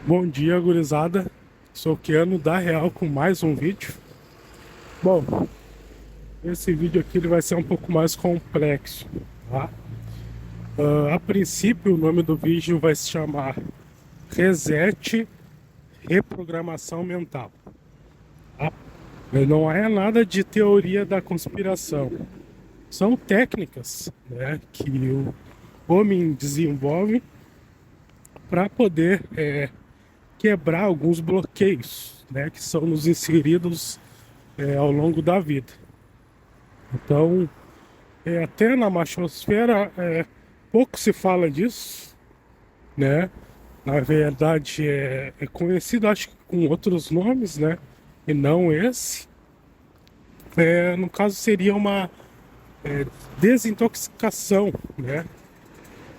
Bom dia, gurizada. Sou o Keanu da Real com mais um vídeo. Bom, esse vídeo aqui ele vai ser um pouco mais complexo, tá? A princípio, o nome do vídeo vai se chamar Reset Reprogramação Mental, tá? Não é nada de teoria da conspiração. São técnicas, né, que o homem desenvolve para poder quebrar alguns bloqueios, né, que são nos inseridos ao longo da vida. Então, até na machosfera, pouco se fala disso, né? Na verdade, é conhecido, acho que com outros nomes, né? E não esse. No caso, seria uma desintoxicação, né?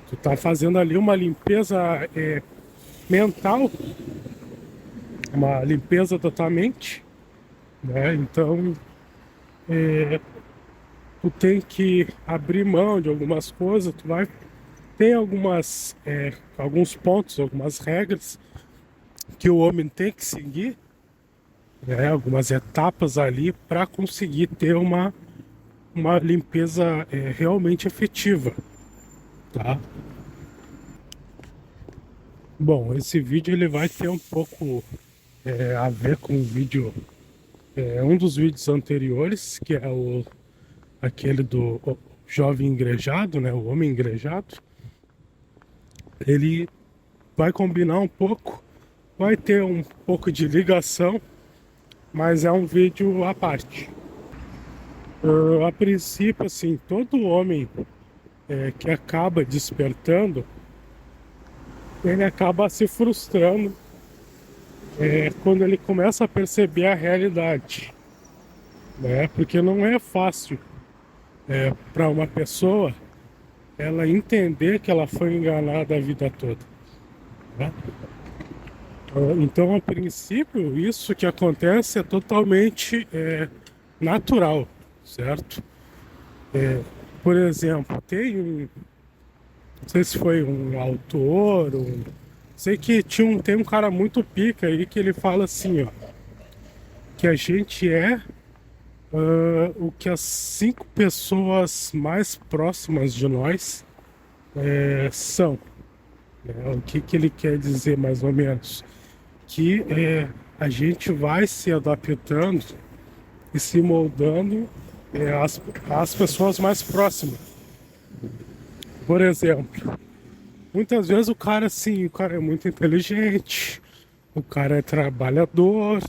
Tu tá fazendo ali uma limpeza mental, uma limpeza da tua mente, né? Então, tu tem que abrir mão de algumas coisas, tu vai tem alguns pontos, algumas regras que o homem tem que seguir, né, algumas etapas ali para conseguir ter uma limpeza realmente efetiva, tá? Bom, esse vídeo ele vai ter um pouco a ver com o vídeo, um dos vídeos anteriores, que é aquele do jovem engrejado, né, o homem engrejado. Ele vai combinar um pouco, vai ter um pouco de ligação, mas é um vídeo à parte. A princípio, assim, todo homem que acaba despertando, ele acaba se frustrando quando ele começa a perceber a realidade, né? Porque não é fácil para uma pessoa ela entender que ela foi enganada a vida toda, né? Então, a princípio, isso que acontece é totalmente natural, certo? Por exemplo, não sei se foi um autor, sei que tem um cara muito pica aí que ele fala assim, ó, que a gente o que as 5 pessoas mais próximas de nós são, né? O que ele quer dizer mais ou menos? Que a gente vai se adaptando e se moldando às pessoas mais próximas. Por exemplo, muitas vezes o cara é muito inteligente, o cara é trabalhador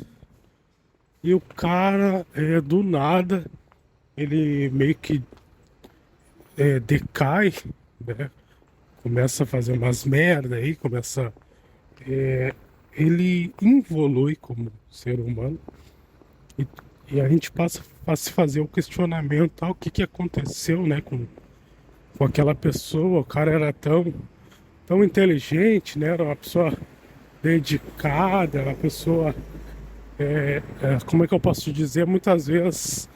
e o cara do nada ele meio que decai, né? Começa a fazer umas merda aí, ele evolui como ser humano e, e a gente passa a se fazer o questionamento, o que que aconteceu, né, com aquela pessoa. O cara era tão inteligente, né? Era uma pessoa dedicada, uma pessoa, como é que eu posso dizer, muitas vezes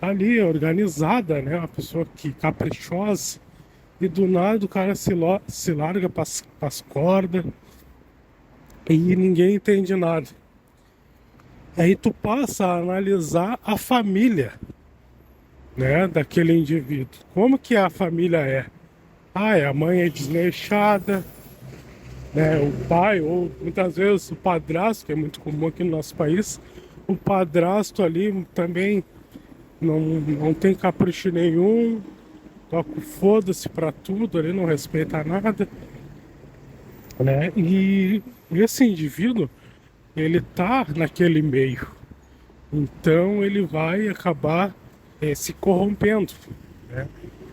ali organizada, né? Uma pessoa que caprichosa. E do nada o cara se larga pras cordas e ninguém entende nada. Aí tu passa a analisar a família, né, daquele indivíduo. Como que a família é? A mãe é desleixada, né? O pai, ou muitas vezes o padrasto, que é muito comum aqui no nosso país, o padrasto ali também não tem capricho nenhum, toca o foda-se pra tudo, ele não respeita nada, né? E esse indivíduo, ele tá naquele meio, então ele vai acabar se corrompendo, né?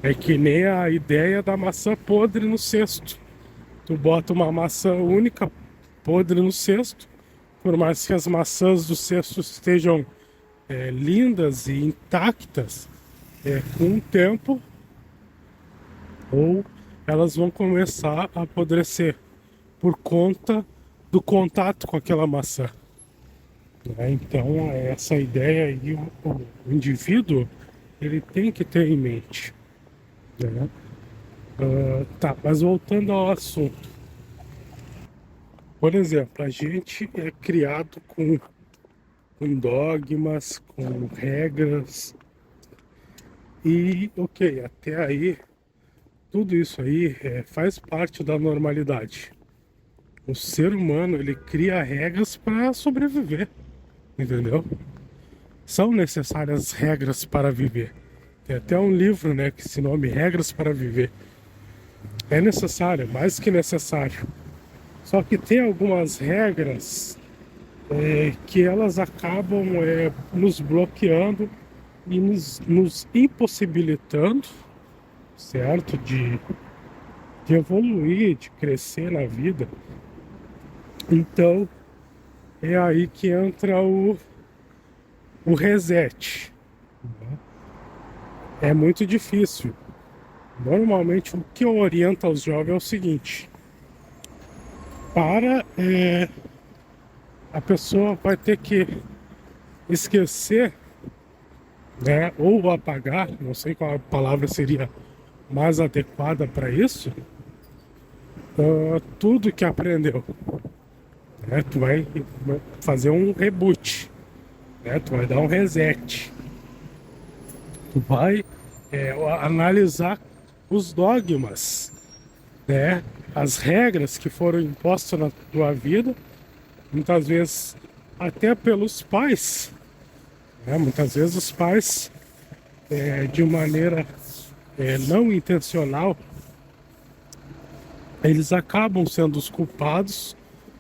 É que nem a ideia da maçã podre no cesto. Tu bota uma maçã única podre no cesto, por mais que as maçãs do cesto estejam lindas e intactas, com o tempo, ou elas vão começar a apodrecer por conta do contato com aquela maçã, né? Então, essa ideia aí, o indivíduo, ele tem que ter em mente, né? Tá, mas voltando ao assunto. Por exemplo, a gente é criado com dogmas, com regras e, ok, até aí, tudo isso aí faz parte da normalidade. O ser humano, ele cria regras para sobreviver, entendeu? São necessárias regras para viver. Tem até um livro, né, que se nome Regras para Viver. É necessário, mais que necessário. Só que tem algumas regras que elas acabam nos bloqueando e nos impossibilitando, certo? De evoluir, de crescer na vida. Então, é aí que entra o reset. É muito difícil. Normalmente, o que eu oriento aos jovens é o seguinte: a pessoa vai ter que esquecer, né, ou apagar, não sei qual a palavra seria mais adequada para isso, tudo que aprendeu, né? Tu vai fazer um reboot, né? Tu vai dar um reset, tu vai analisar os dogmas, né? As regras que foram impostas na tua vida, muitas vezes até pelos pais, né? Muitas vezes os pais, de maneira não intencional, eles acabam sendo os culpados,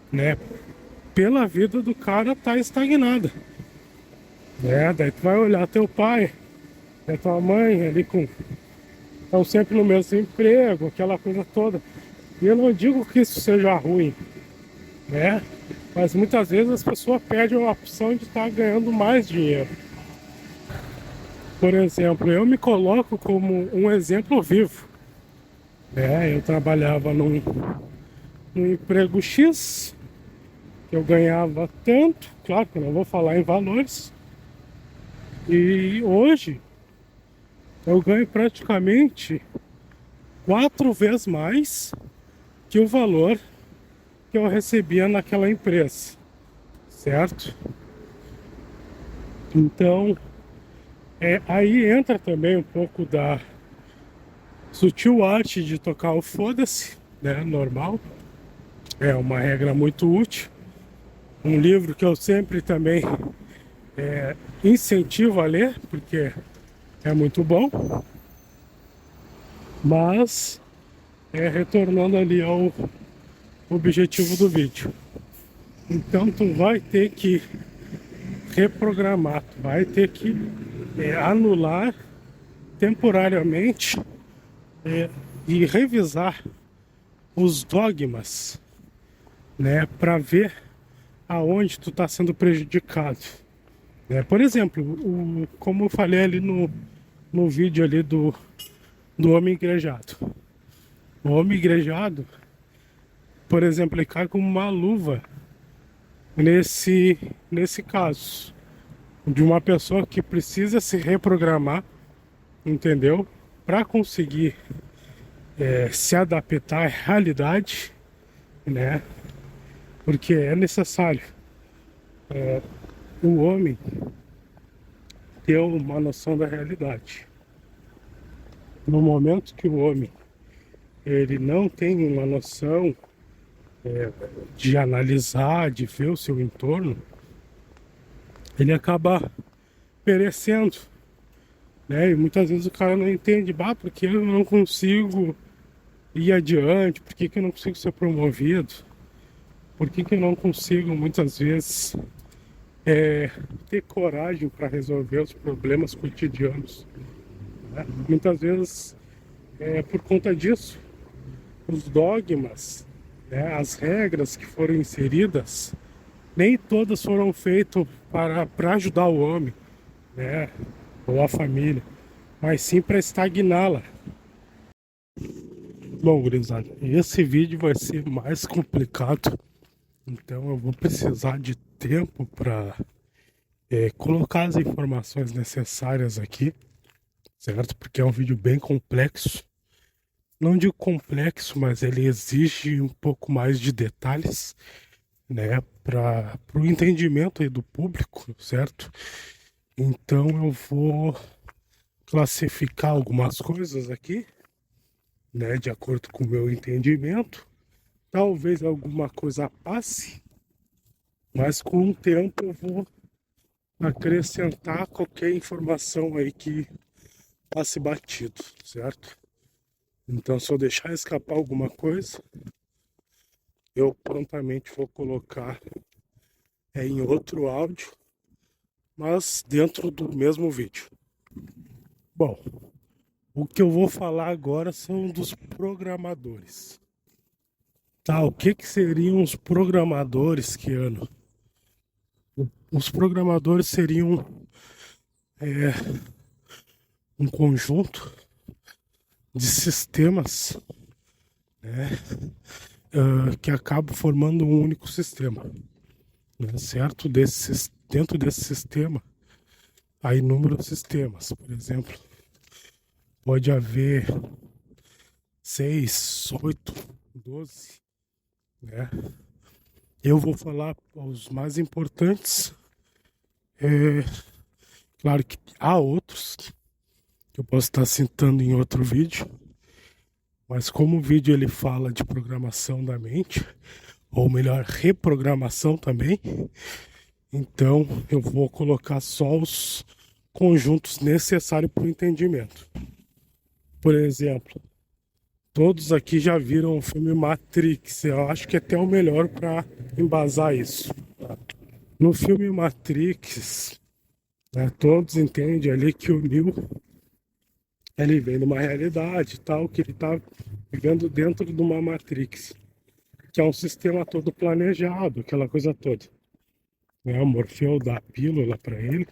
né? Pela vida do cara estar estagnada, né? Daí tu vai olhar teu pai, tua mãe ali estão sempre no mesmo emprego, aquela coisa toda. E eu não digo que isso seja ruim, né? Mas muitas vezes as pessoas perdem a opção de estar ganhando mais dinheiro. Por exemplo, eu me coloco como um exemplo vivo, né? Eu trabalhava num emprego X, que eu ganhava tanto, claro que eu não vou falar em valores, e hoje eu ganho praticamente 4 vezes mais que o valor que eu recebia naquela empresa, certo? Então, aí entra também um pouco da sutil arte de tocar o foda-se, né? Normal. É uma regra muito útil. Um livro que eu sempre também incentivo a ler, porque é muito bom. Mas, retornando ali ao objetivo do vídeo. Então, tu vai ter que reprogramar, tu vai ter que anular temporariamente e revisar os dogmas, né, para ver aonde tu está sendo prejudicado. Por exemplo, como eu falei ali no vídeo ali do homem igrejado. O homem igrejado, por exemplo, ele cai como uma luva nesse caso de uma pessoa que precisa se reprogramar, entendeu? Para conseguir se adaptar à realidade, né? Porque é necessário o homem ter uma noção da realidade. No momento que o homem ele não tem uma noção de analisar, de ver o seu entorno, ele acaba perecendo, né? E muitas vezes o cara não entende, porque eu não consigo ir adiante, por que eu não consigo ser promovido, por que eu não consigo muitas vezes ter coragem para resolver os problemas cotidianos, né? Muitas vezes por conta disso, os dogmas, né, as regras que foram inseridas, nem todas foram feitas para ajudar o homem, né, ou a família, mas sim para estagná-la. Bom, gurizada, esse vídeo vai ser mais complicado, então eu vou precisar de tempo para colocar as informações necessárias aqui, certo? Porque é um vídeo bem complexo. Não digo complexo, mas ele exige um pouco mais de detalhes. né, para o entendimento aí do público, certo? Então eu vou classificar algumas coisas aqui, né, de acordo com o meu entendimento. Talvez alguma coisa passe, mas com o tempo eu vou acrescentar qualquer informação aí que passe batido, certo? Então, se eu deixar escapar alguma coisa, eu prontamente vou colocar em outro áudio, mas dentro do mesmo vídeo. Bom, o que eu vou falar agora são dos programadores. Tá, o que que seriam os programadores, Keanu? Os programadores seriam um conjunto de sistemas, né, que acabam formando um único sistema, né, certo? Dentro desse sistema há inúmeros sistemas. Por exemplo, pode haver 6, 8, 12, né? Eu vou falar os mais importantes. É, claro que há outros que eu posso estar citando em outro vídeo, mas como o vídeo ele fala de programação da mente, ou melhor, reprogramação também, então eu vou colocar só os conjuntos necessários para o entendimento. Por exemplo, todos aqui já viram o filme Matrix. Eu acho que é até o melhor para embasar isso. No filme Matrix, né, todos entendem ali que o Neo ele vem numa realidade tal, que ele está vivendo dentro de uma Matrix, que é um sistema todo planejado, aquela coisa toda. Né? O Morfeu dá a pílula para ele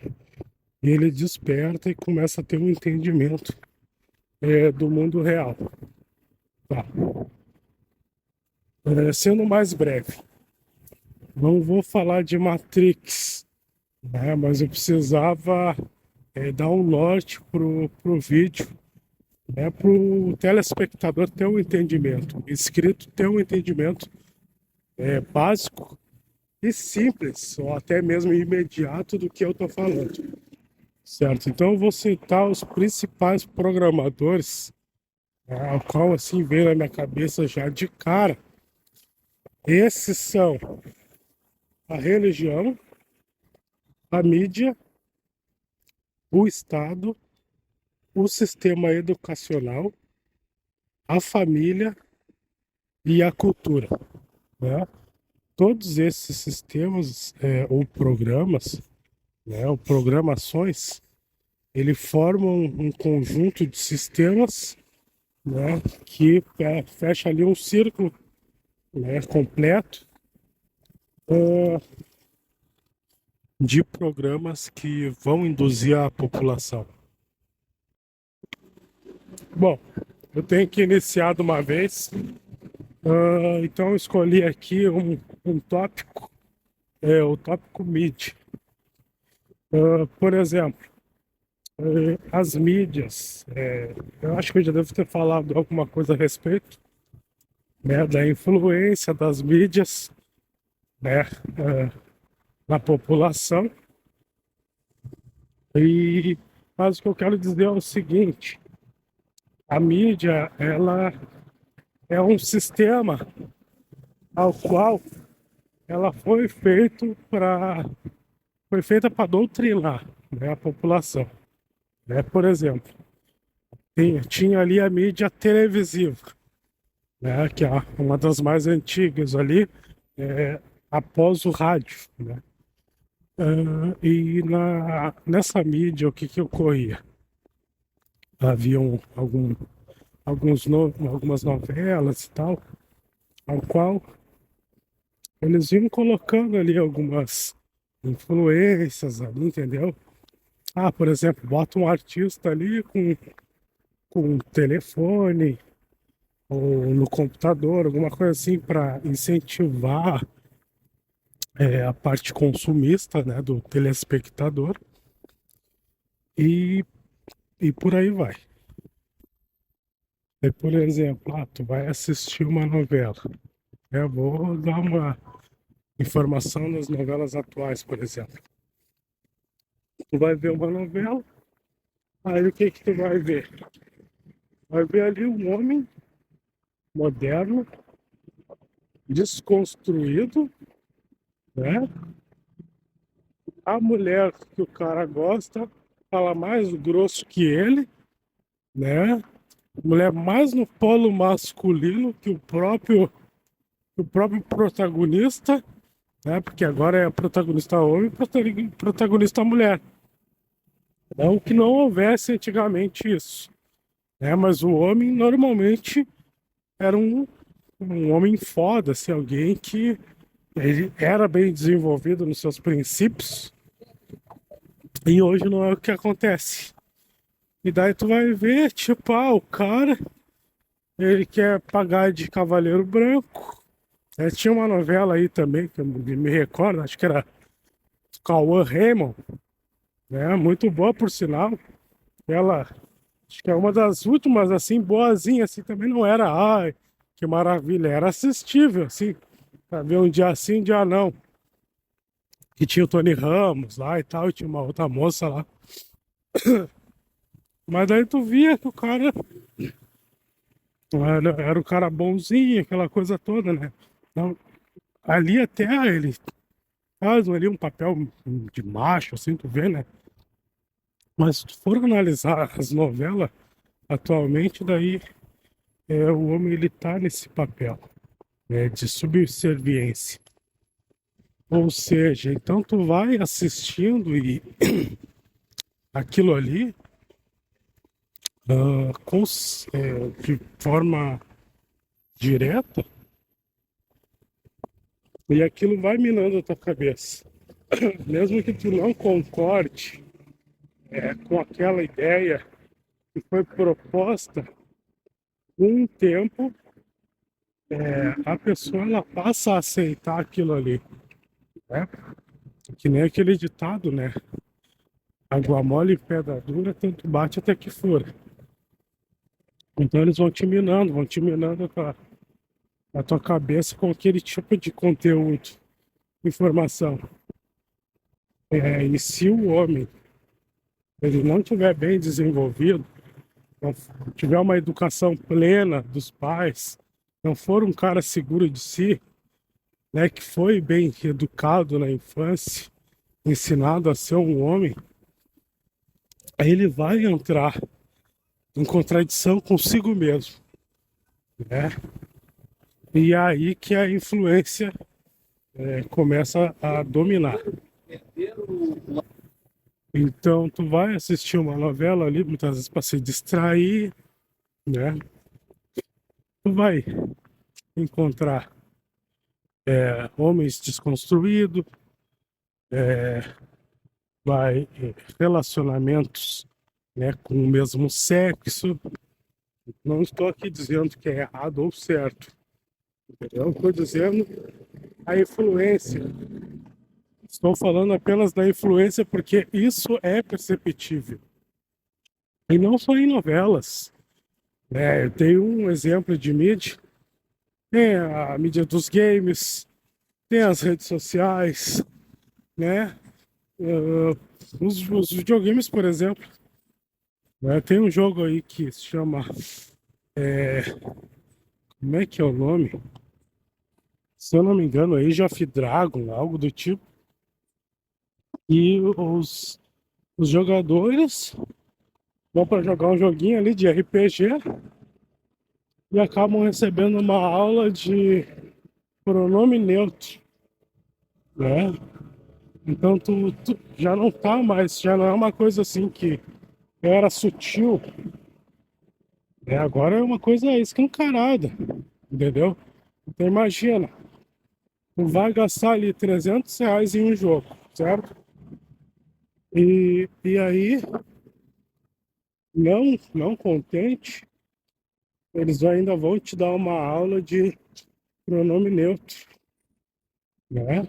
e ele desperta e começa a ter um entendimento do mundo real. Tá. Sendo mais breve, não vou falar de Matrix, né? Mas eu precisava dar um norte pro vídeo, né? Para o telespectador ter um entendimento, o inscrito ter um entendimento básico e simples, ou até mesmo imediato do que eu estou falando, certo? Então eu vou citar os principais programadores, ao qual assim veio na minha cabeça já de cara. Esses são a religião, a mídia, o Estado, o sistema educacional, a família e a cultura, né? Todos esses sistemas ou programas, né, ou programações, ele formam um conjunto de sistemas, né, que fecha ali um círculo, né, completo uh, de programas que vão induzir a população. Bom, eu tenho que iniciar de uma vez, então eu escolhi aqui um tópico, o tópico MID. Por exemplo, as mídias, eu acho que eu já devo ter falado alguma coisa a respeito, né, da influência das mídias, né, na população. Mas o que eu quero dizer é o seguinte: a mídia, ela é um sistema ao qual ela foi feita para doutrinar, né, a população, né? Por exemplo, tinha ali a mídia televisiva, né, que é uma das mais antigas ali, após o rádio, né? Nessa mídia, o que que ocorria? Haviam algumas novelas e tal, ao qual eles iam colocando ali algumas influências ali, entendeu? Ah, por exemplo, bota um artista ali com um telefone ou no computador, alguma coisa assim para incentivar a parte consumista, né, do telespectador e, e por aí vai. Por exemplo, tu vai assistir uma novela. Eu vou dar informação das novelas atuais, por exemplo. Tu vai ver uma novela, aí o que que tu vai ver? Vai ver ali um homem moderno, desconstruído, né? A mulher que o cara gosta fala mais grosso que ele, né? Mulher mais no polo masculino que o próprio protagonista, né? Porque agora é protagonista homem e protagonista mulher. Não que não houvesse antigamente isso, né? Mas o homem normalmente era um homem foda, assim, alguém que ele era bem desenvolvido nos seus princípios e hoje não é o que acontece. E daí tu vai ver, tipo, o cara, ele quer pagar de cavaleiro branco. Tinha uma novela aí também, que eu me recordo, acho que era Cauã Raymond, né? Muito boa, por sinal. Ela, acho que é uma das últimas, assim, boazinha, assim, também não era, ai, que maravilha, era assistível, assim, pra ver um dia sim, um dia não. Que tinha o Tony Ramos lá e tal, e tinha uma outra moça lá. Mas daí tu via que o cara era o cara bonzinho, aquela coisa toda, né? Então, ali até ele faz ali um papel de macho, assim, tu vê, né? Mas se tu for analisar as novelas atualmente, daí o homem ele tá nesse papel, né, de subserviência. Ou seja, então tu vai assistindo e aquilo ali de forma direta e aquilo vai minando a tua cabeça. Mesmo que tu não concorde com aquela ideia que foi proposta, com um tempo a pessoa ela passa a aceitar aquilo ali, né? Que nem aquele ditado, né? Água mole e pedra dura, tanto bate até que fura. Então eles vão te minando a tua cabeça com aquele tipo de conteúdo, informação. E se o homem ele não tiver bem desenvolvido, não tiver uma educação plena dos pais, não for um cara seguro de si, né, que foi bem educado na infância, ensinado a ser um homem, aí ele vai entrar em contradição consigo mesmo, né? E é aí que a influência começa a dominar. Então, tu vai assistir uma novela ali, muitas vezes para se distrair, né? Tu vai encontrar homens desconstruídos, relacionamentos, né, com o mesmo sexo. Não estou aqui dizendo que é errado ou certo, entendeu? Estou dizendo a influência. Estou falando apenas da influência porque isso é perceptível. E não só em novelas, né? Eu tenho um exemplo de mídia. Tem a mídia dos games, tem as redes sociais, né? Uh, os videogames, por exemplo, né? Tem um jogo aí que se chama. Como é que é o nome? Se eu não me engano, Age of Dragon, algo do tipo. E os jogadores vão para jogar um joguinho ali de RPG e acabam recebendo uma aula de pronome neutro, né? Então tu já não tá mais, já não é uma coisa assim que era sutil, né? Agora é uma coisa escancarada, entendeu? Então imagina, tu vai gastar ali R$ 300 em um jogo, certo? E aí, não contente, eles ainda vão te dar uma aula de pronome neutro, né?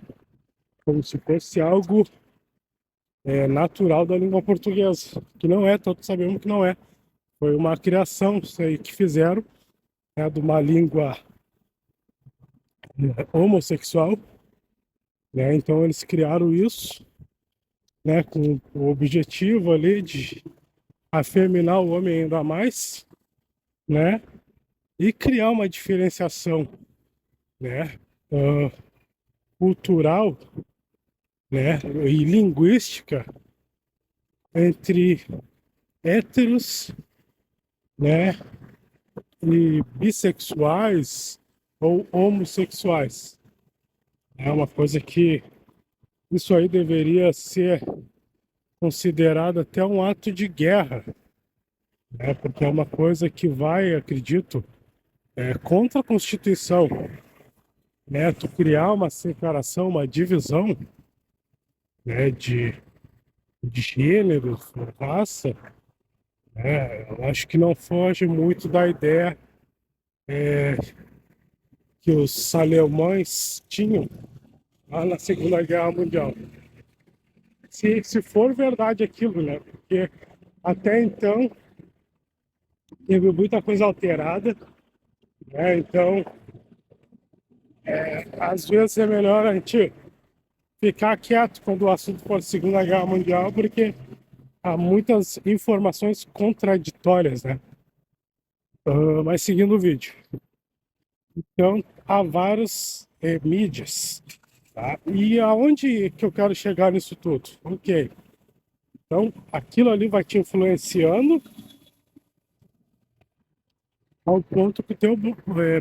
Como se fosse algo natural da língua portuguesa, que não é, todos sabemos que não é. Foi uma criação, isso aí que fizeram, né, de uma língua homossexual, né? Então eles criaram isso, né, com o objetivo ali de afeminar o homem ainda mais, né? E criar uma diferenciação, né, ah, cultural, né, e linguística entre héteros, né, e bissexuais ou homossexuais. É uma coisa que isso aí deveria ser considerado até um ato de guerra, né, porque é uma coisa que vai, acredito, contra a Constituição, né, tu criar uma separação, uma divisão, né, de gênero, raça, né, eu acho que não foge muito da ideia que os alemães tinham lá na Segunda Guerra Mundial. Se for verdade aquilo, né? Porque até então teve muita coisa alterada, né? Então, às vezes é melhor a gente ficar quieto quando o assunto for Segunda Guerra Mundial, porque há muitas informações contraditórias, né? Mas seguindo o vídeo. Então, há várias mídias, tá? E aonde que eu quero chegar nisso tudo? Ok. Então, aquilo ali vai te influenciando ao ponto que o teu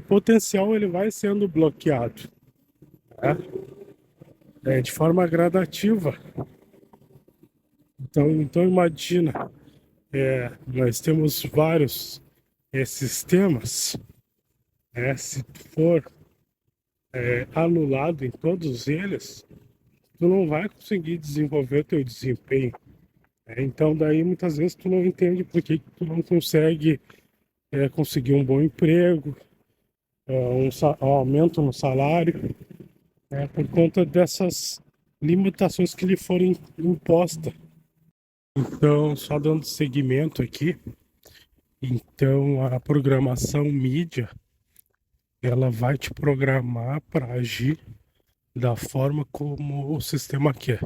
potencial ele vai sendo bloqueado, né? De forma gradativa. Então imagina, nós temos vários sistemas, né? Se tu for anulado em todos eles, tu não vai conseguir desenvolver teu desempenho. Então daí muitas vezes tu não entende por que tu não consegue conseguir um bom emprego, um aumento no salário, por conta dessas limitações que lhe foram impostas. Então, só dando seguimento aqui, então a programação mídia, ela vai te programar para agir da forma como o sistema quer,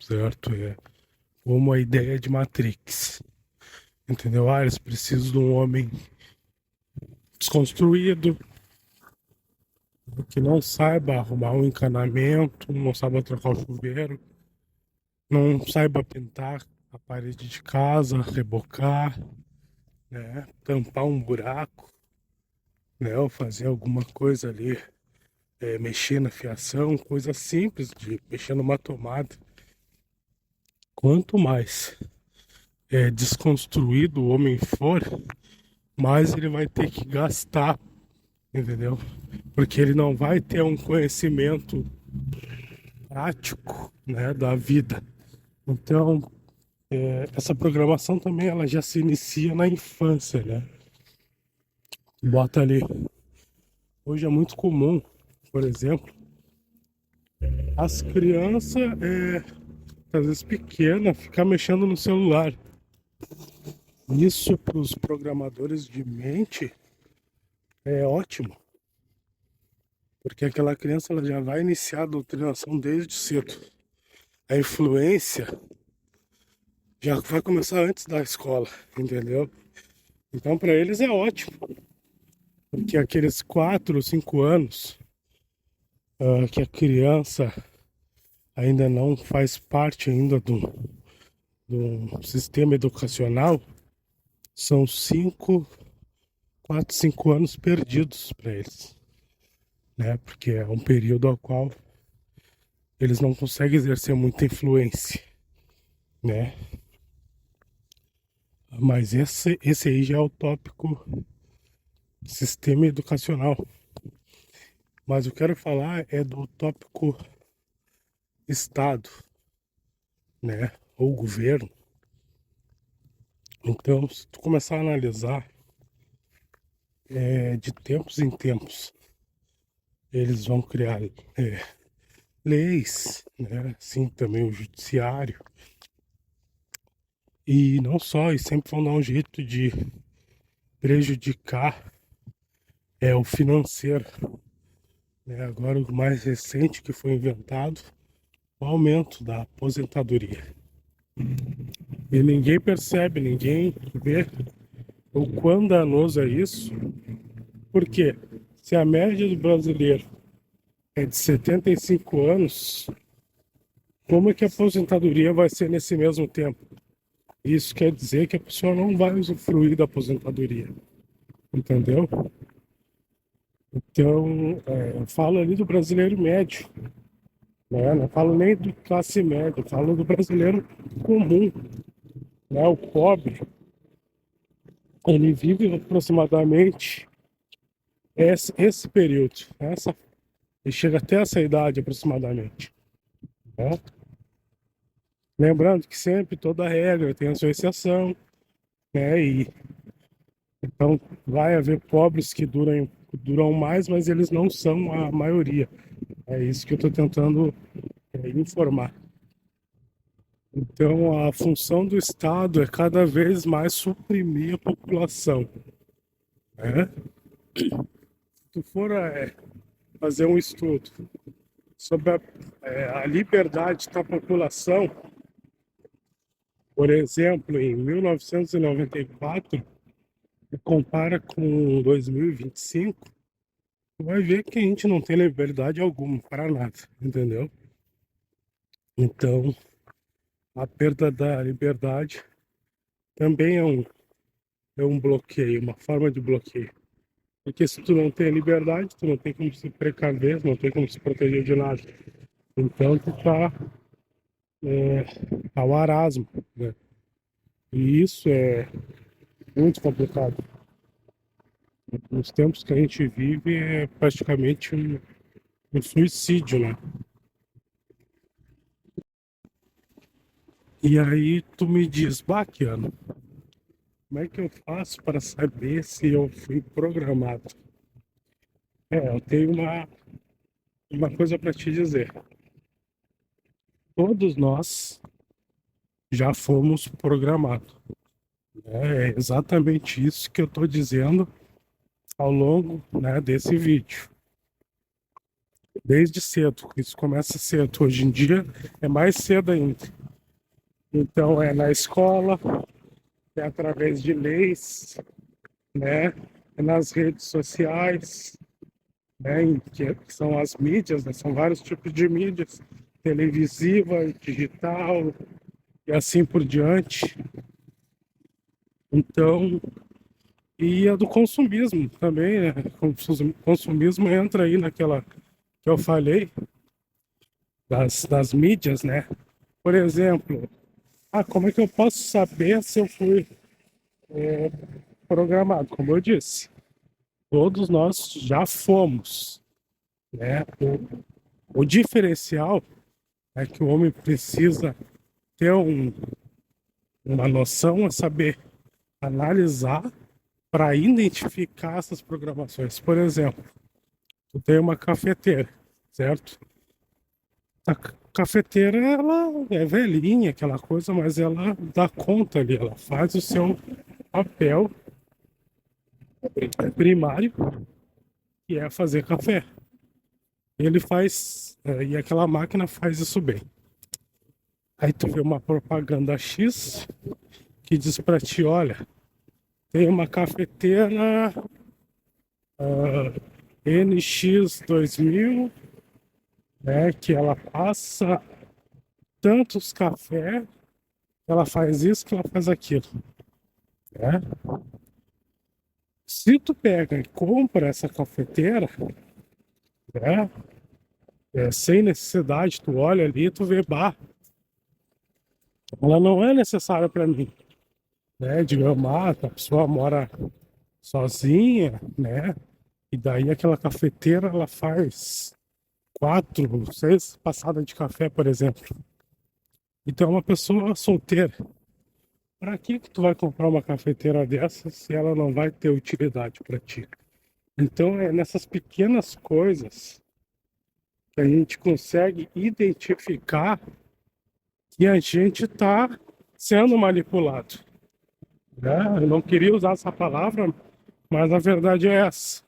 certo? É como a ideia de Matrix, entendeu? Ah, eles precisam de um homem desconstruído, que não saiba arrumar um encanamento, não saiba trocar o chuveiro, não saiba pintar a parede de casa, rebocar, né? Tampar um buraco, né? Ou fazer alguma coisa ali, mexer na fiação, coisa simples de mexer numa tomada. Quanto mais desconstruído o homem for, mais ele vai ter que gastar, entendeu? Porque ele não vai ter um conhecimento prático, né, da vida. Então, essa programação também ela já se inicia na infância, né? Bota ali. Hoje é muito comum, por exemplo, as crianças, às vezes pequenas, ficar mexendo no celular. Isso para os programadores de mente é ótimo, porque aquela criança ela já vai iniciar a doutrinação desde cedo. A influência já vai começar antes da escola, entendeu? Então para eles é ótimo, porque aqueles 4 ou 5 anos que a criança ainda não faz parte ainda do sistema educacional, são 4, 5 anos perdidos para eles, né? Porque é um período ao qual eles não conseguem exercer muita influência, né? Mas esse aí já é o tópico sistema educacional. Mas eu quero falar é do tópico Estado, né? Ou governo. Então, se tu começar a analisar, de tempos em tempos, eles vão criar leis, né? Assim também o judiciário. E não só, e sempre vão dar um jeito de prejudicar o financeiro, né? Agora o mais recente que foi inventado o aumento da aposentadoria. E ninguém percebe, ninguém vê o quão danoso é isso, porque se a média do brasileiro é de 75 anos, como é que a aposentadoria vai ser nesse mesmo tempo? Isso quer dizer que a pessoa não vai usufruir da aposentadoria, entendeu? Então, eu falo ali do brasileiro médio, né? Não falo nem do classe média, eu falo do brasileiro comum, né? O pobre, ele vive aproximadamente esse período, ele chega até essa idade aproximadamente, né? Lembrando que sempre toda regra tem a sua exceção, né? E então vai haver pobres que duram mais, mas eles não são a maioria. É isso que eu estou tentando informar. Então a função do Estado é cada vez mais suprimir a população, né? Se tu for fazer um estudo sobre a liberdade da população, por exemplo, em 1994, e compara com 2025, tu vai ver que a gente não tem liberdade alguma para nada, entendeu? Então, a perda da liberdade também é um bloqueio, uma forma de bloqueio. Porque se tu não tem liberdade, tu não tem como se precaver, não tem como se proteger de nada. Então, tu tá ao arasmo, né? E isso é muito complicado. Nos tempos que a gente vive, é praticamente um suicídio, né? E aí tu me diz, Baquiano, como é que eu faço para saber se eu fui programado? Eu tenho uma coisa para te dizer. Todos nós já fomos programados. É exatamente isso que eu estou dizendo ao longo, né, desse vídeo. Desde cedo, isso começa cedo. Hoje em dia é mais cedo ainda. Então é na escola, é através de leis, né? É nas redes sociais, né? Que são as mídias, né? São vários tipos de mídias, televisiva, digital e assim por diante. Então, e a do consumismo também, né? O consumismo entra aí naquela que eu falei, das mídias, né? Por exemplo, como é que eu posso saber se eu fui programado? Como eu disse, todos nós já fomos, né? O diferencial é que o homem precisa ter uma noção, é saber analisar para identificar essas programações. Por exemplo, tu tem uma cafeteira, certo? A cafeteira, ela é velhinha, aquela coisa, mas ela dá conta ali, ela faz o seu papel primário, que é fazer café. Ele faz, e aquela máquina faz isso bem. Aí tu vê uma propaganda X que diz pra ti, olha, tem uma cafeteira NX2000, né, que ela passa tantos cafés, ela faz isso, que ela faz aquilo, né? Se tu pega e compra essa cafeteira, né, sem necessidade, tu olha ali, tu vê, bah, ela não é necessária para mim, né? Digamos, a pessoa mora sozinha, né? E daí aquela cafeteira, ela faz 4, 6 passadas de café, por exemplo. Então é uma pessoa solteira. Para que tu vai comprar uma cafeteira dessa se ela não vai ter utilidade para ti? Então é nessas pequenas coisas que a gente consegue identificar que a gente está sendo manipulado, né? Eu não queria usar essa palavra, mas a verdade é essa.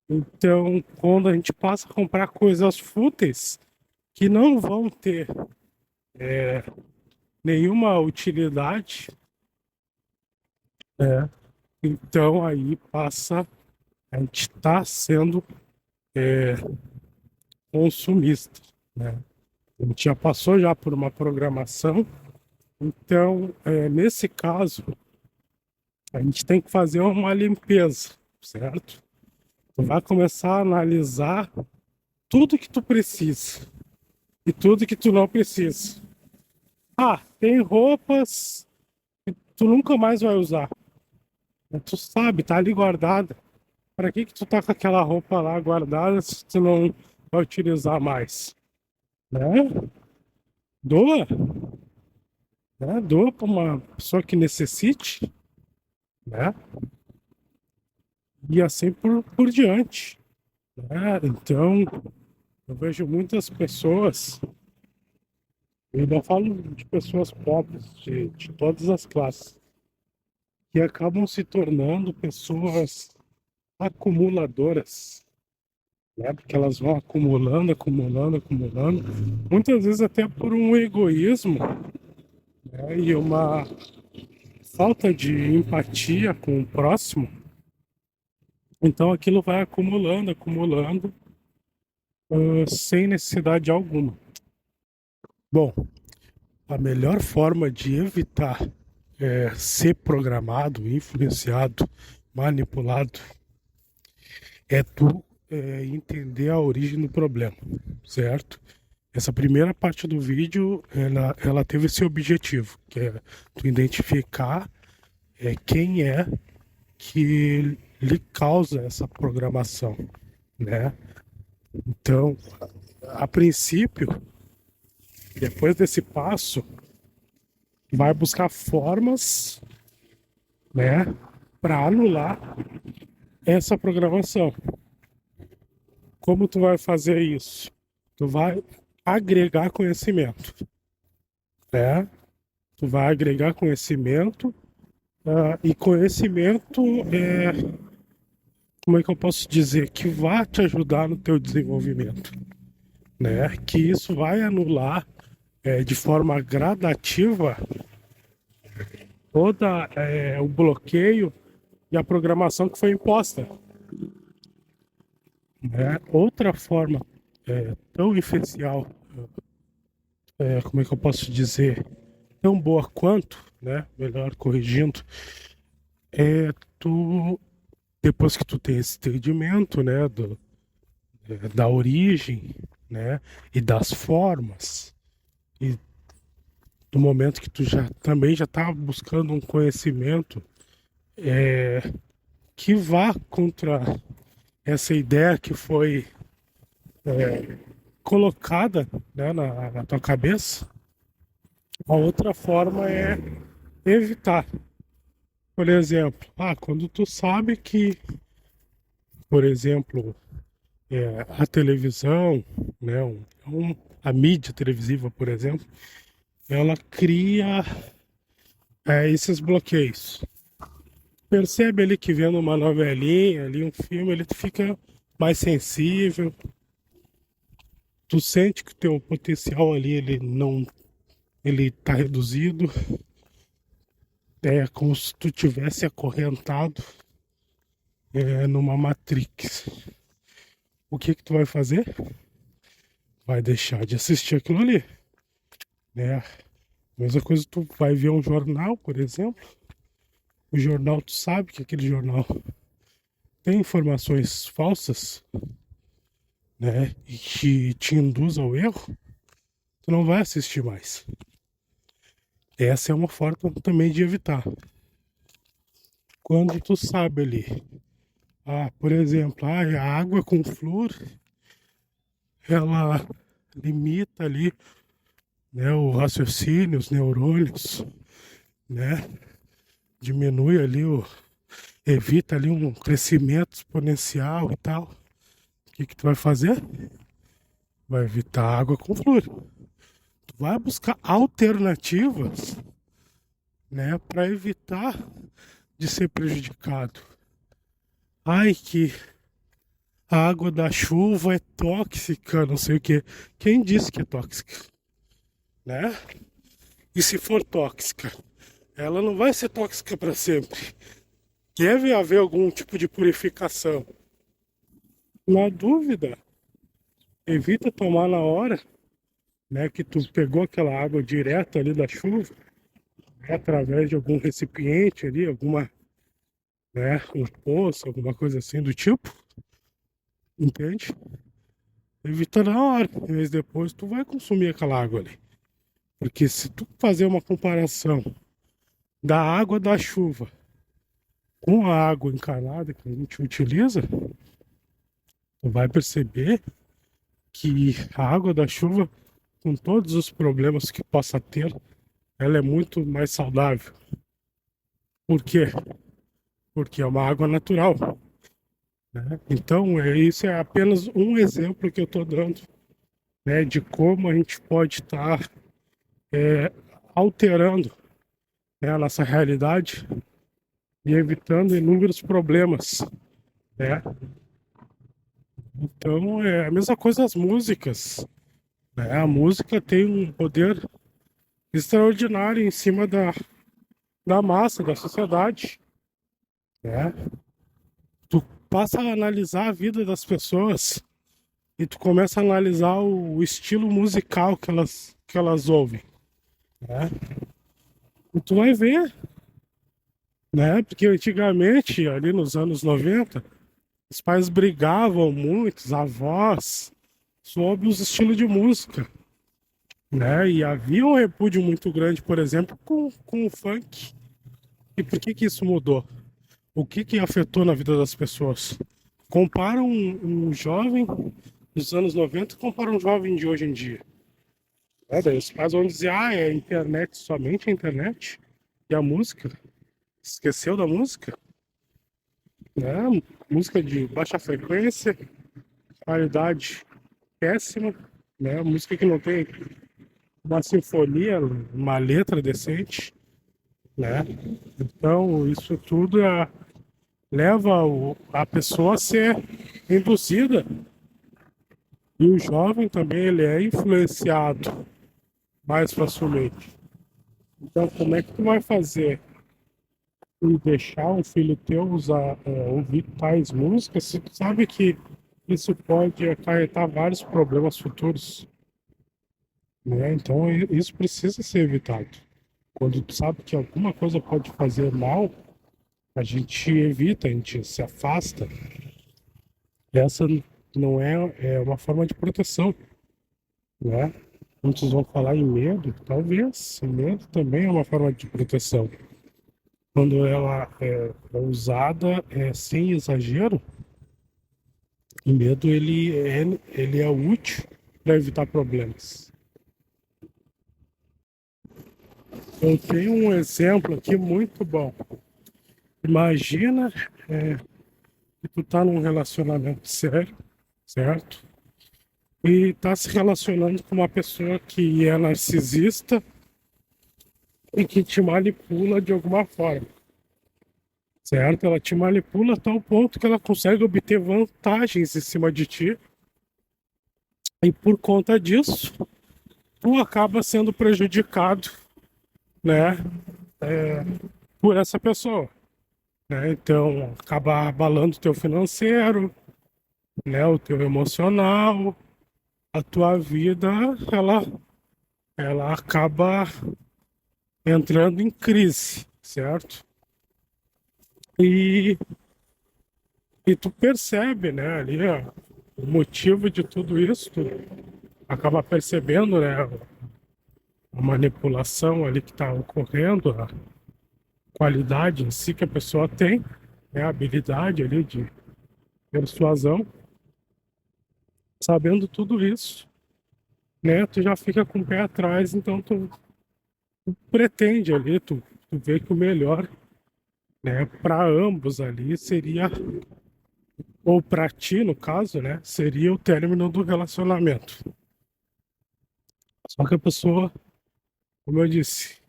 Então, quando a gente passa a comprar coisas fúteis, que não vão ter nenhuma utilidade, né? Então aí passa, a gente está sendo consumista, né? A gente já passou já por uma programação, então nesse caso a gente tem que fazer uma limpeza, certo? Tu vai começar a analisar tudo que tu precisa e tudo que tu não precisa. Ah, tem roupas que tu nunca mais vai usar. Tu sabe, tá ali guardada. Para que que tu tá com aquela roupa lá guardada se tu não vai utilizar mais? Né? Doa, né? Doa para uma pessoa que necessite, né? E assim por diante, né? Então, eu vejo muitas pessoas, eu não falo de pessoas pobres, de todas as classes, que acabam se tornando pessoas acumuladoras, né? Porque elas vão acumulando, acumulando, acumulando, muitas vezes até por um egoísmo, né? E uma falta de empatia com o próximo. Então aquilo vai acumulando, acumulando, sem necessidade alguma. Bom, a melhor forma de evitar ser programado, influenciado, manipulado é tu entender a origem do problema, certo? Essa primeira parte do vídeo, ela teve esse objetivo, que é tu identificar quem é que lhe causa essa programação, né? Então, a princípio, depois desse passo, vai buscar formas, né, para anular essa programação. Como tu vai fazer isso? Tu vai agregar conhecimento, né? Tu vai agregar conhecimento, e conhecimento como é que eu posso dizer, que vai te ajudar no teu desenvolvimento, né? Que isso vai anular de forma gradativa toda o bloqueio e a programação que foi imposta, né? Outra forma tão essencial, como é que eu posso dizer, tão boa quanto, né? Melhor corrigindo, tu depois que tu tem esse entendimento, né, da origem, né, e das formas, e do momento que tu já também já está buscando um conhecimento que vá contra essa ideia que foi colocada, né, na tua cabeça, a outra forma é evitar. Por exemplo, quando tu sabe que, por exemplo, a televisão, né, a mídia televisiva, por exemplo, ela cria esses bloqueios. Percebe ali que vendo uma novelinha, ali um filme, ele fica mais sensível. Tu sente que o teu potencial ali, ele tá reduzido. É como se tu tivesse acorrentado numa Matrix. O que que tu vai fazer? Vai deixar de assistir aquilo ali, né? Mesma coisa, tu vai ver um jornal, por exemplo. O jornal, tu sabe que aquele jornal tem informações falsas, né? E que te induz ao erro, tu não vai assistir mais. Essa é uma forma também de evitar. Quando tu sabe ali, por exemplo, a água com flúor, ela limita ali, né, o raciocínio, os neurônios, né? Diminui ali evita ali um crescimento exponencial e tal. O que que tu vai fazer? Vai evitar água com flúor. Tu vai buscar alternativas, né, para evitar de ser prejudicado. Ai, que a água da chuva é tóxica, não sei o quê. Quem disse que é tóxica, né? E se for tóxica, ela não vai ser tóxica para sempre. Deve haver algum tipo de purificação. Na dúvida, evita tomar na hora, né, que tu pegou aquela água direta ali da chuva, né, através de algum recipiente ali, alguma, né, um poço, alguma coisa assim do tipo, entende? Evita na hora, mas depois tu vai consumir aquela água ali. Porque se tu fazer uma comparação da água da chuva com a água encanada que a gente utiliza, tu vai perceber que a água da chuva, com todos os problemas que possa ter, ela é muito mais saudável. Por quê? Porque é uma água natural, né? Então, isso é apenas um exemplo que eu estou dando, né, de como a gente pode estar alterando, né, a nossa realidade e evitando inúmeros problemas, né? Então, é a mesma coisa as músicas, né? A música tem um poder extraordinário em cima da massa, da sociedade, né? Tu passa a analisar a vida das pessoas e tu começa a analisar o estilo musical que elas ouvem, né? E tu vai ver, né? Porque antigamente, ali nos anos 90, os pais brigavam muito, os avós, sobre os estilos de música, né? E havia um repúdio muito grande, por exemplo, com o funk. E por que que isso mudou? O que que afetou na vida das pessoas? Compara um jovem dos anos 90 e compara um jovem de hoje em dia. Daí os pais vão dizer, ah, é a internet, somente a internet e a música. Esqueceu da música? Né? Música de baixa frequência, qualidade péssima, né? Música que não tem uma sinfonia, uma letra decente, né? Então, isso tudo leva a pessoa a ser induzida. E o jovem também ele é influenciado mais facilmente. Então, como é que tu vai fazer e deixar um filho teu usar, ouvir tais músicas se tu sabe que isso pode acarretar vários problemas futuros, né? Então, isso precisa ser evitado. Quando tu sabe que alguma coisa pode fazer mal, a gente evita, a gente se afasta. Essa não é uma forma de proteção, né? Muitos vão falar em medo, talvez. Medo também é uma forma de proteção. Quando ela é usada sem exagero, o medo ele é útil para evitar problemas. Eu tenho um exemplo aqui muito bom. Imagina que tu tá num relacionamento sério, certo? E tá se relacionando com uma pessoa que é narcisista e que te manipula de alguma forma, certo? Ela te manipula a tal ponto que ela consegue obter vantagens em cima de ti e por conta disso, tu acaba sendo prejudicado, né, por essa pessoa, né? Então, acaba abalando o teu financeiro, né, o teu emocional, a tua vida, ela acaba entrando em crise, certo? E, e tu percebe, né, ali, ó, o motivo de tudo isso, tu acaba percebendo, né, a manipulação ali que está ocorrendo, a qualidade em si que a pessoa tem, né, a habilidade ali de persuasão, sabendo tudo isso, né, tu já fica com o pé atrás, então tu pretende ali, tu vê que o melhor, né, para ambos ali seria, ou para ti no caso, né, seria o término do relacionamento. Só que a pessoa, como eu disse,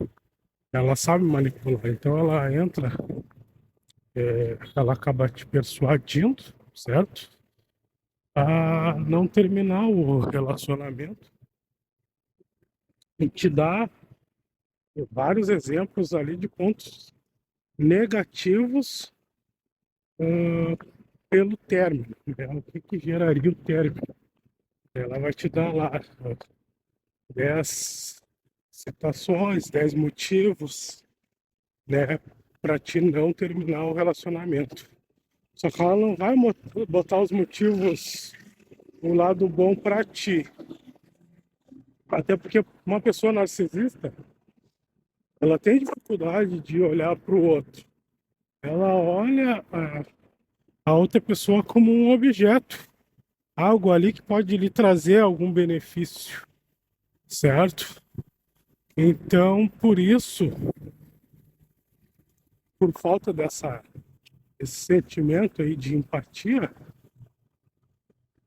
ela sabe manipular, então ela entra, ela acaba te persuadindo, certo? a não terminar o relacionamento e te dá vários exemplos ali de pontos negativos ah, pelo término, né? O que, que geraria o término? Ela vai te dar lá 10 situações, 10 motivos, né, para te não terminar o relacionamento. Só que ela não vai botar os motivos o lado bom para ti. Até porque uma pessoa narcisista, ela tem dificuldade de olhar para o outro. Ela olha a outra pessoa como um objeto, algo ali que pode lhe trazer algum benefício, certo? Então, por isso, por falta esse sentimento aí de empatia,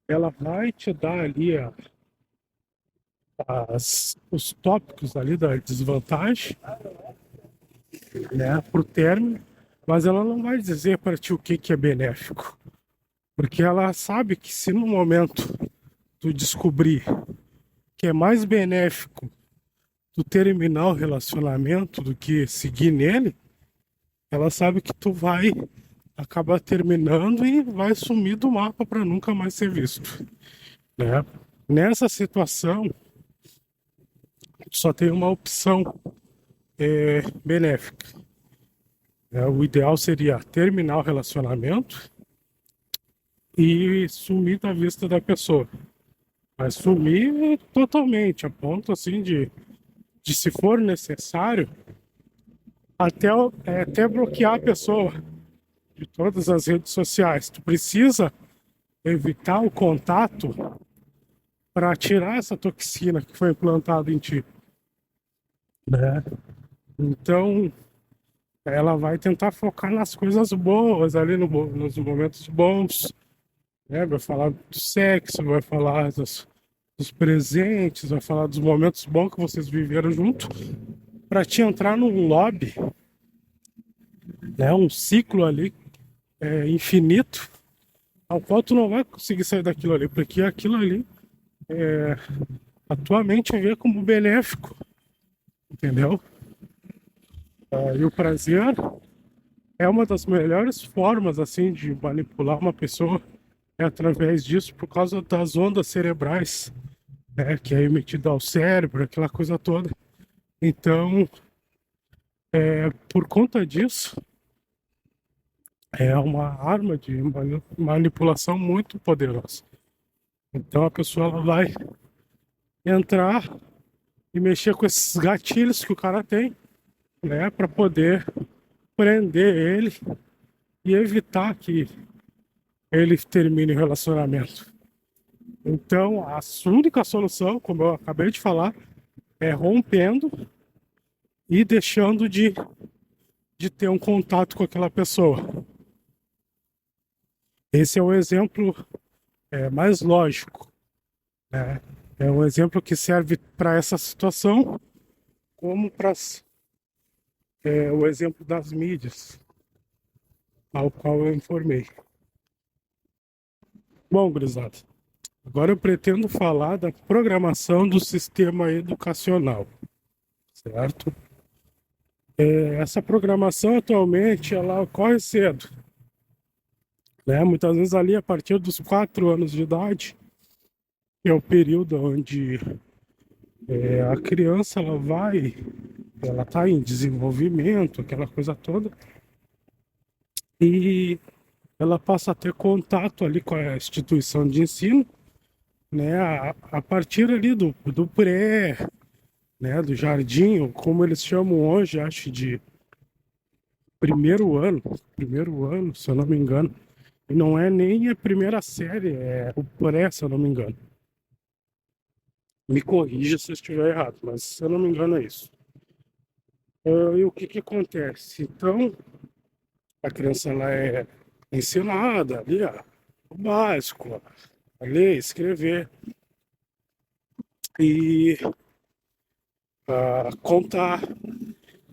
ela vai te dar ali os tópicos ali da desvantagem, né, pro término, mas ela não vai dizer para ti o que que é benéfico, porque ela sabe que se no momento tu descobrir que é mais benéfico tu terminar o relacionamento do que seguir nele, ela sabe que tu vai acabar terminando e vai sumir do mapa para nunca mais ser visto, né? Nessa situação, só tem uma opção benéfica. O ideal seria terminar o relacionamento e sumir da vista da pessoa. Mas sumir totalmente, a ponto assim de se for necessário, até bloquear a pessoa de todas as redes sociais. Tu precisa evitar o contato para tirar essa toxina que foi implantada em ti, né? Então, ela vai tentar focar nas coisas boas ali nos momentos bons, né? Vai falar do sexo, vai falar dos presentes, vai falar dos momentos bons que vocês viveram junto, para te entrar num lobby, né? Um ciclo ali infinito, ao qual tu não vai conseguir sair daquilo ali, porque aquilo ali a tua mente vê como benéfico, entendeu? E o prazer é uma das melhores formas assim de manipular uma pessoa é através disso por causa das ondas cerebrais, né, que é emitida ao cérebro, aquela coisa toda. Então, por conta disso, é uma arma de manipulação muito poderosa. Então a pessoa ela vai entrar e mexer com esses gatilhos que o cara tem, né, para poder prender ele e evitar que ele termine o relacionamento. Então, a única solução, como eu acabei de falar, é rompendo e deixando de ter um contato com aquela pessoa. Esse é o exemplo mais lógico, né? É um exemplo que serve para essa situação, como para o exemplo das mídias, ao qual eu informei. Bom, gurizada, agora eu pretendo falar da programação do sistema educacional, certo? Essa programação atualmente ela ocorre cedo, né? Muitas vezes ali a partir dos 4 anos de idade, que é o período onde a criança ela está em desenvolvimento, aquela coisa toda, e ela passa a ter contato ali com a instituição de ensino, né? A partir ali do pré, né? Do jardim, ou como eles chamam hoje, acho de primeiro ano, se eu não me engano. E não é nem a primeira série, é o pré, se eu não me engano. Me corrija se eu estiver errado, mas se eu não me engano é isso. E o que que acontece? Então, a criança ela é ensinada ali, ó, o básico, a ler, escrever e a contar.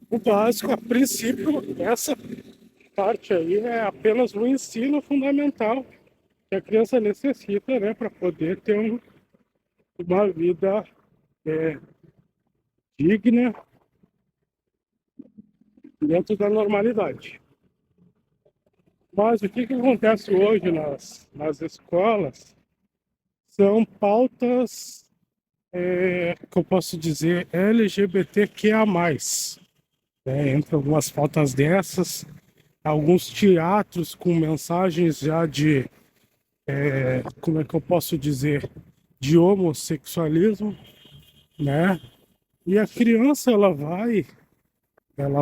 O básico, a princípio, essa parte aí é apenas o ensino fundamental, que a criança necessita, né, para poder ter uma vida é, digna dentro da normalidade. Mas o que acontece hoje nas escolas são pautas, que eu posso dizer, LGBTQIA+. Entre algumas pautas dessas, alguns teatros com mensagens já de, como é que eu posso dizer, de homossexualismo, né? E a criança ela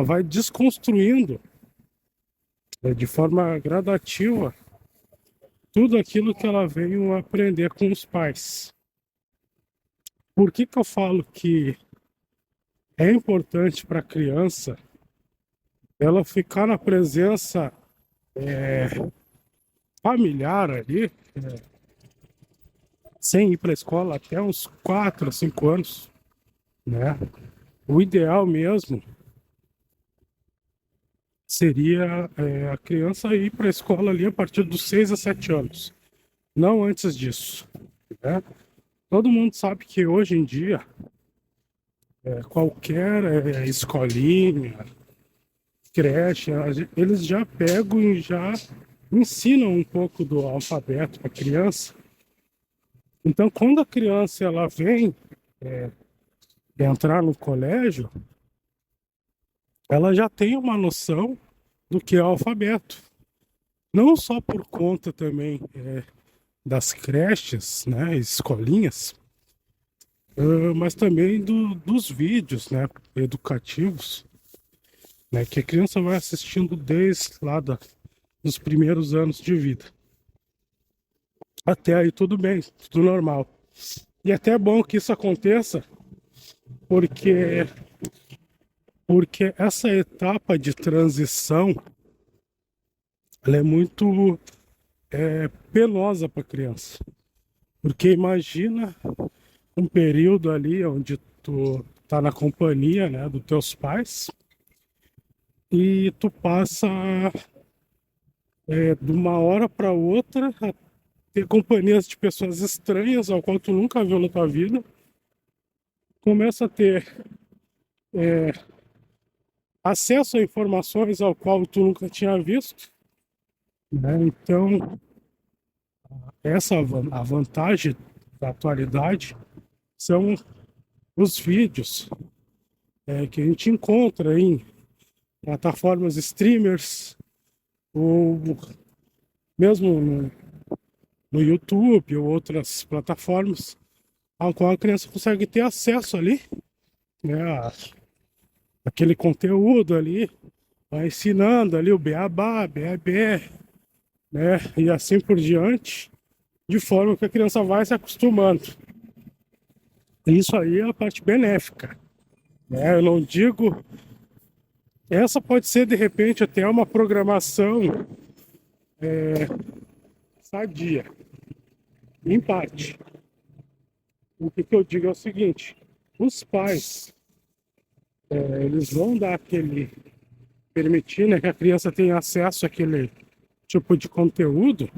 vai desconstruindo, de forma gradativa tudo aquilo que ela veio aprender com os pais. Por que que eu falo que é importante para a criança ela ficar na presença familiar ali, sem ir para a escola até uns 4 a 5 anos, né? O ideal mesmo seria a criança ir para a escola ali a partir dos 6 a 7 anos, não antes disso, né? Todo mundo sabe que hoje em dia qualquer escolinha, creche, eles já pegam e já ensinam um pouco do alfabeto para a criança. Então, quando a criança ela vem entrar no colégio, ela já tem uma noção do que é o alfabeto. Não só por conta também das creches, né, escolinhas, mas também dos vídeos, né, educativos, né, que a criança vai assistindo desde lá dos primeiros anos de vida. Até aí tudo bem, tudo normal. E até é bom que isso aconteça, porque porque essa etapa de transição ela é muito penosa para a criança. Porque imagina um período ali onde tu tá na companhia, né, dos teus pais e tu passa de uma hora para outra a ter companhias de pessoas estranhas ao qual tu nunca viu na tua vida, começa a ter acesso a informações ao qual tu nunca tinha visto, né? Então, a vantagem da atualidade são os vídeos que a gente encontra em plataformas streamers ou mesmo no YouTube ou outras plataformas, ao qual a criança consegue ter acesso ali, né, aquele conteúdo ali, vai ensinando ali o beabá, BAB, né, e assim por diante, de forma que a criança vai se acostumando. Isso aí é a parte benéfica, né? Eu não digo. Essa pode ser, de repente, até uma programação sadia, em parte. O que eu digo é o seguinte: os pais, eles vão dar permitir, né, que a criança tenha acesso àquele tipo de conteúdo,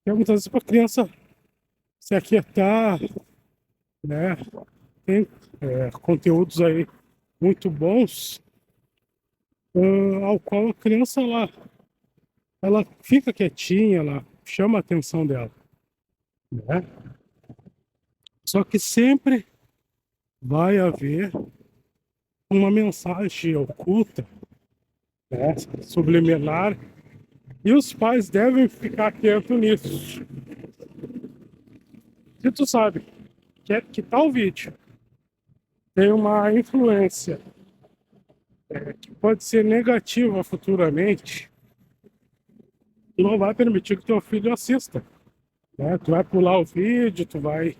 que é muitas vezes para a criança se aquietar, né? Tem conteúdos aí muito bons, ao qual a criança ela fica quietinha, ela chama a atenção dela, né? Só que sempre vai haver uma mensagem oculta, né, subliminar, e os pais devem ficar atentos nisso. Se tu sabe que tal vídeo tem uma influência que pode ser negativa futuramente, tu não vai permitir que teu filho assista, né? Tu vai pular o vídeo, tu vai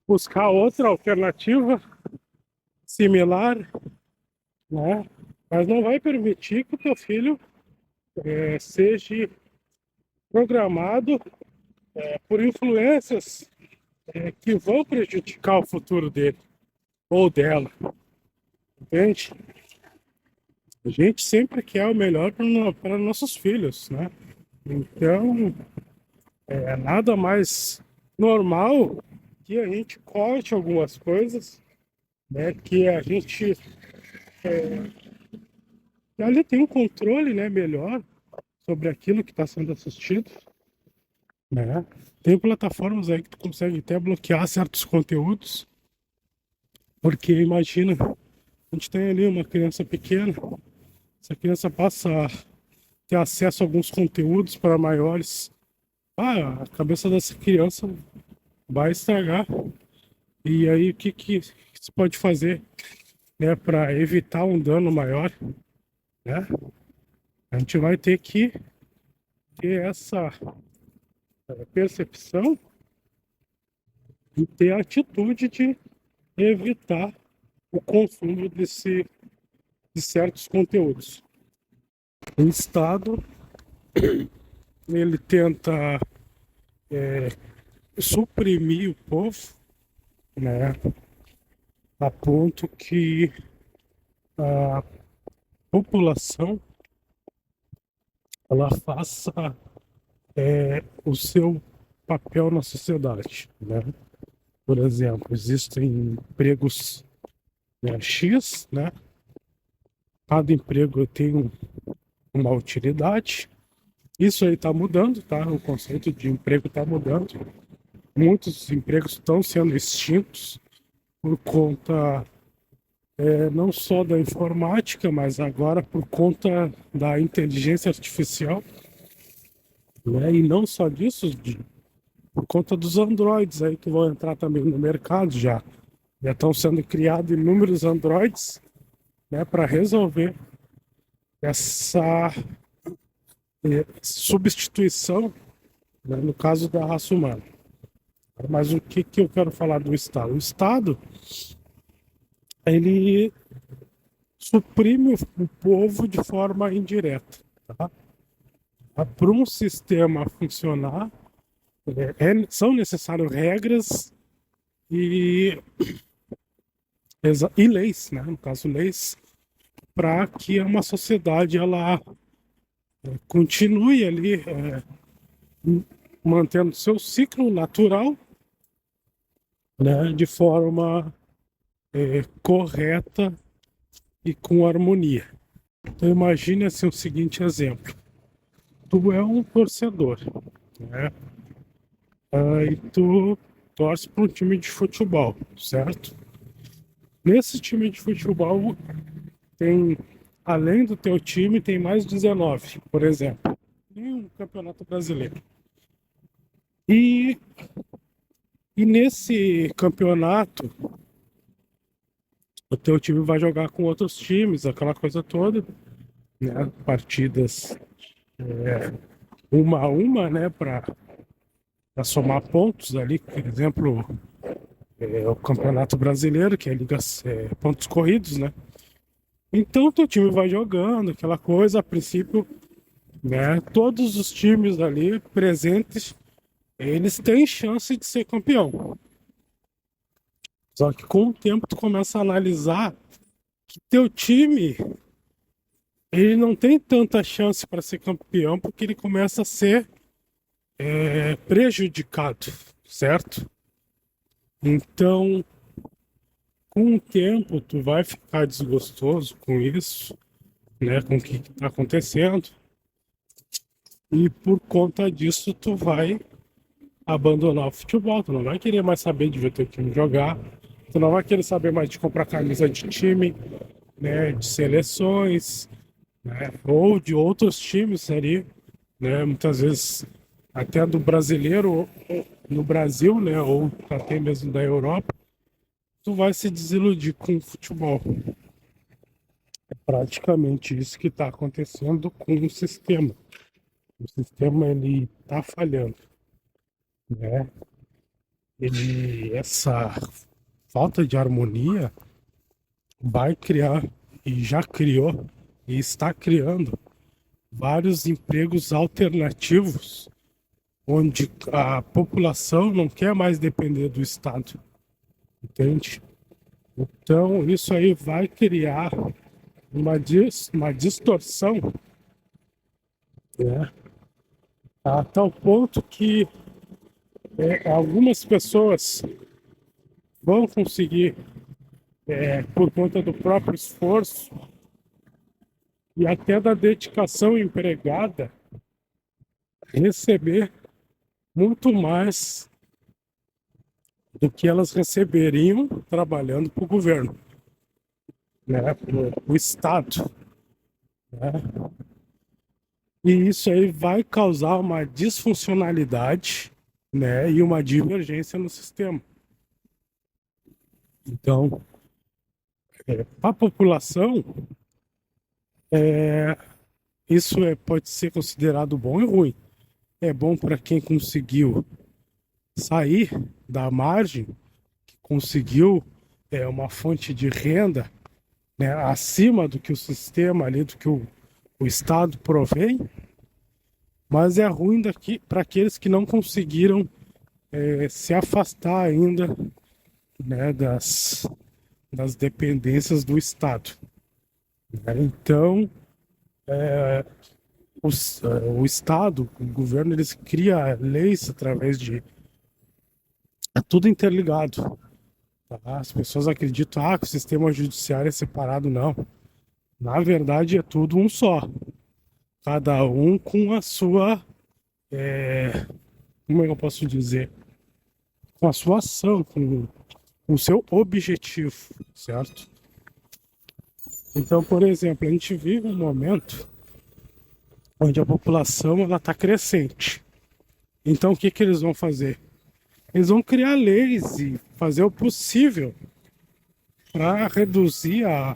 buscar outra alternativa similar, né? Mas não vai permitir que o teu filho seja programado por influências que vão prejudicar o futuro dele ou dela, entende? A gente sempre quer o melhor para nossos filhos, né? Então, É nada mais normal que a gente corte algumas coisas, né? Que a gente ali tem um controle, né, melhor sobre aquilo que está sendo assistido, né? Tem plataformas aí que tu consegue até bloquear certos conteúdos, porque imagina, a gente tem ali uma criança pequena, essa criança passa a ter acesso a alguns conteúdos para maiores. Ah, a cabeça dessa criança vai estragar. E aí, o que se pode fazer, né, para evitar um dano maior, né? A gente vai ter que ter essa percepção e ter a atitude de evitar o consumo de certos conteúdos. O Estado, ele tenta suprimir o povo, né, a ponto que a população ela faça o seu papel na sociedade, né? Por exemplo, existem empregos, né, X, né? Cada emprego tem uma utilidade. Isso aí está mudando, tá? O conceito de emprego está mudando. Muitos empregos estão sendo extintos por conta não só da informática, mas agora por conta da inteligência artificial, né? E não só disso, por conta dos androides aí que vão entrar também no mercado já. Já estão sendo criados inúmeros androides, né, para resolver essa substituição, né, no caso da raça humana. Mas o que eu quero falar do Estado? O Estado, ele suprime o povo de forma indireta. Tá? Para um sistema funcionar, são necessárias regras e, e leis, né? No caso, leis, para que uma sociedade ela continue ali mantendo seu ciclo natural, né, de forma correta e com harmonia. Então imagine assim o seguinte exemplo. Tu é um torcedor, né? E tu torce para um time de futebol, certo? Nesse time de futebol tem, além do teu time, tem mais 19, por exemplo. Em um campeonato brasileiro. E nesse campeonato, o teu time vai jogar com outros times, aquela coisa toda, né? Partidas uma a uma, né? Para somar pontos ali, por exemplo, o Campeonato Brasileiro, que é Liga, pontos corridos, né? Então, teu time vai jogando, aquela coisa, a princípio, né? Todos os times ali presentes, eles têm chance de ser campeão. Só que com o tempo tu começa a analisar que teu time ele não tem tanta chance para ser campeão porque ele começa a ser prejudicado, certo? Então, com o tempo, tu vai ficar desgostoso com isso, né? Com o que está acontecendo. E por conta disso, tu vai abandonar o futebol. Tu não vai querer mais saber de ver teu time jogar. Tu não vai querer saber mais de comprar camisa de time, né? De seleções, né? Ou de outros times ali, né? Muitas vezes até do brasileiro no Brasil, né? Ou até mesmo da Europa, tu vai se desiludir com o futebol. É praticamente isso que está acontecendo com o sistema. O sistema ele está falhando, né? Essa falta de harmonia vai criar e já criou e está criando vários empregos alternativos onde a população não quer mais depender do Estado, entende? Então, isso aí vai criar uma distorção, né, a tal ponto que algumas pessoas vão conseguir, por conta do próprio esforço e até da dedicação empregada, receber muito mais do que elas receberiam trabalhando para o governo, né, para o Estado, né? E isso aí vai causar uma disfuncionalidade, né, e uma divergência no sistema. Então, para a população, isso pode ser considerado bom e ruim. É bom para quem conseguiu sair da margem, que conseguiu uma fonte de renda, né, acima do que o sistema ali, do que o Estado provém, mas é ruim daqui para aqueles que não conseguiram se afastar ainda, né, das dependências do Estado, né? Então, o Estado, o governo, eles cria leis através de... É tudo interligado, tá? As pessoas acreditam que o sistema judiciário é separado. Não. Na verdade, é tudo um só. Cada um com a sua... como é que eu posso dizer? Com a sua ação, com o seu objetivo, certo? Então, por exemplo, a gente vive um momento onde a população ela está crescente. Então, o que que eles vão fazer? Eles vão criar leis e fazer o possível para reduzir a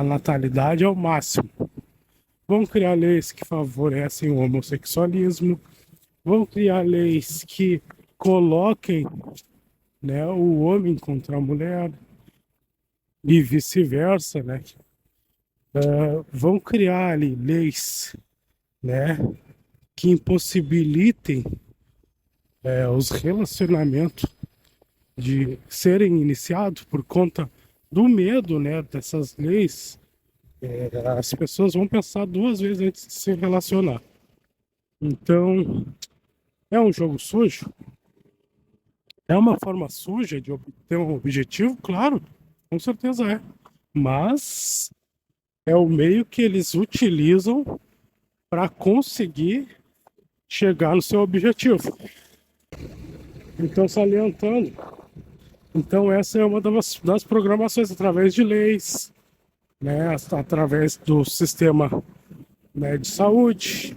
natalidade ao máximo. Vão criar leis que favorecem o homossexualismo, vão criar leis que coloquem, né, o homem contra a mulher e vice-versa, né? Vão criar ali leis, né, que impossibilitem os relacionamentos de serem iniciados por conta do medo, né, dessas leis. As pessoas vão pensar duas vezes antes de se relacionar. Então, é um jogo sujo? É uma forma suja de obter um objetivo? Claro, com certeza é. Mas é o meio que eles utilizam para conseguir chegar no seu objetivo. Então, salientando, então essa é uma das programações através de leis, né, através do sistema, né, de saúde.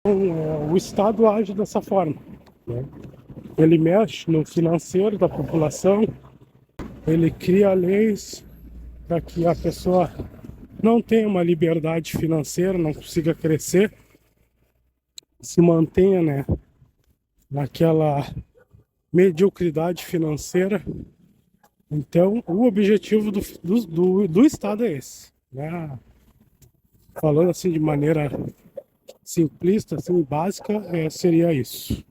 Então, o Estado age dessa forma, né? Ele mexe no financeiro da população, ele cria leis para que a pessoa não tenha uma liberdade financeira, não consiga crescer, se mantenha, né, naquela mediocridade financeira. Então, o objetivo do Estado é esse, né? Falando assim de maneira simplista, assim, básica, seria isso.